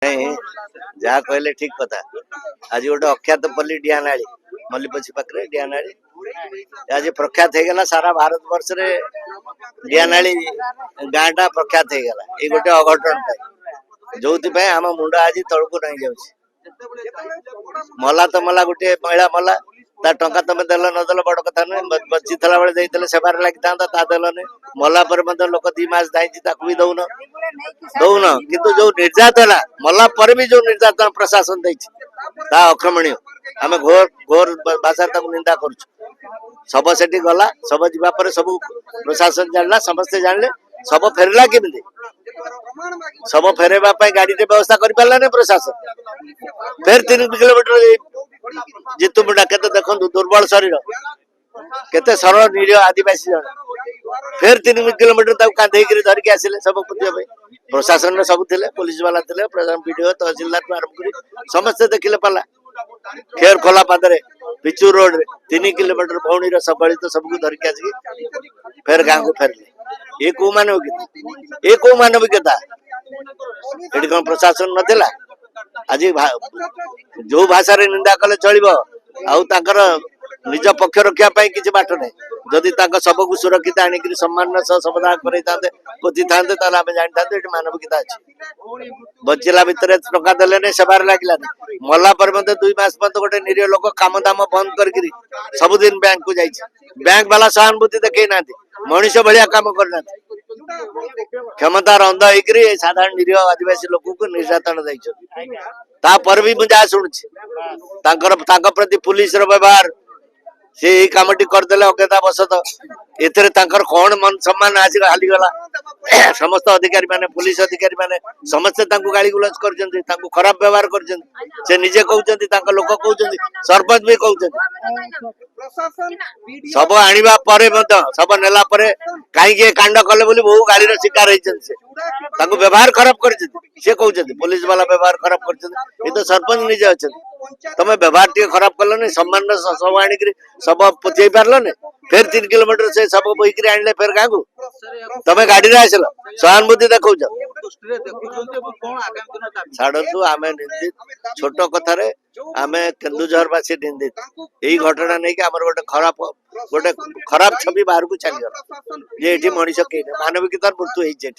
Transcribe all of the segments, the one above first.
नहीं जहाँ कहले ठीक कथा आज गोटे अख्यात पल्ली डियानाड़ी मल्लीपछी पाखे डियानाड़ी आज प्रख्यात हो गला सारा भारत वर्ष रे डियानाड़ी गाँ टा प्रख्यात हो गला ये गोटे अघटन जो आम मुंड आज तलक नहीं जाऊँ मला तो मला गोटे महिला मला ता टंका तुम देल नदेल बड़ कथा नुहे बची बेले सेवार लगी था देलनि मला पर लोक 2 मास दाई भी दौन दौन किंतु जो निर्यातना मला पर भी जो निर्यातना प्रशासन ता अक्षमणीय आम घोर घोर भाषा निंदा कर सब से गला सब जापर सब प्रशासन जानला समस्ते जानले सब फेरला केमी सब फेरवा गाड़ी व्यवस्था कर पारा प्रशासन फेर 3 किलोमीटर जितु मुंडा के देखो दुर्बल शरीर केते सरल निरीह आदिवासी जन फिर 3 किलोमीटर कांधे धरिकी आसिले सब प्रशासन सब थे पुलिस वाला थे प्रशासन वीडियो तहसीलदार आरंभ कर समस्ते देखिले पाला खेर खोला पादरे पिचू रोड रे 3 किलोमीटर भौणी सबली तो सबको धरिकी आसिक फिर गाँव को फेरले ये को मानविकता ये को मानविकता ये कौन प्रशासन नथिला आज जो भाषा रे निंदा कले चलिबो आउ ताकर निज पक्ष रखिया पाई किछि बाट नै जदि ताक सबको सुरक्षित आनिक सम्मान सह समाधान करै थांते पोति थांते ताला हम जानि थांते एटी मानविकता अछि बचिला भितरे टका देले नै सेबार लागिला मला पर मते 2 मास पत गोटे निरीह लोक काम दाम बंद करकरी सब दिन बैंक को जाई बैंक वाला सहानुभूति देखै नाथि मनुष्य भलिया काम करना क्षमता अंध होकर साधारण निरीह आदिवासी लोक को निर्यातन देपर भी मुझे शुणुची प्रति पुलिस व्यवहार से कमटी करदे अज्ञता बसत एथरे कौन मन सम्मान आज हालीगला समस्त अधिकारी माने पुलिस अधिकारी माने समस्ते गाड़ी गुलज कर खराब व्यवहार कर निजे कहते लोक कहते सरपंच भी कहते सब आनिबा परे सब नेला परे कहीं कांड कले बोली बहु गाड़ी शिकार होती व्यवहार खराब कर कहते पुलिस वाला व्यवहार खराब कर तो सरपंच निजे अच्छा तमें व्यवहार टे खराब कल नहीं सम्मान सब आनिक सब पोचे पार्ल फिर 3 किलोमीटर से सब बोईक आने फिर गाँव को तमें गाड़ी आसल सहानुभूति देखा छाड़ू आम निंदित छोट कथार आम केन्दुझरवासी निंदित यही घटना नहीं कि आमर गोटे खराब छवि बाहर को चलीगला ये मनीष कहीं मानविकतार मृत्यु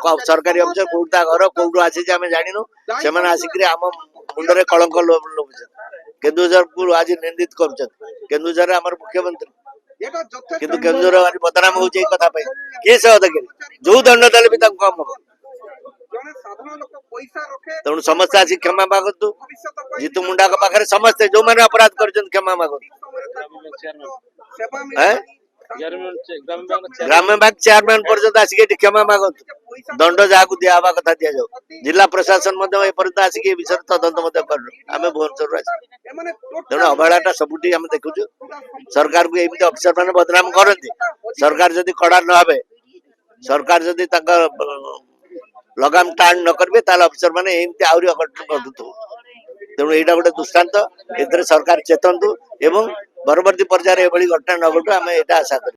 कौ सरकारी अफिसर कौटा घर कौटू आसी जानु से आसिक आम मुंडे कलंक लोभुन केन्दुझर को आज निंदित कर मुख्यमंत्री किंतु केन्दुझर आज बदनाम हो कथा किए से अदाकारी जो दंड देले भी कम हम तेणु समस्ते आसी क्षमा मागतु जीतू मुंडा पाखे समस्ते जो मैंने अपराध कर क्षमा मागतु ग्राम्य बैंक चेयरमैन पर्यंत आसिक क्षमा मागतु दंड जहाँ को दिया कथा दि जाऊ जिला प्रशासन एपर्यंत आसिक विषय तदंत आम भुवनेश्वर तेणु अवहेला सबुठी आम देखु सरकार को एमती अफिसर मैंने बदनाम करती सरकार जदि कड़ा न हे सरकार जदि लगाम टाण न करेंगे अफिसर मैंने एमती आहरी अघटन घटू तेणु यहाँ गोटे दृष्टांत ए सरकार चेतंतु एवं परवर्ती पर्यायर एभली घटना न घटू आम यहाँ आशा कर।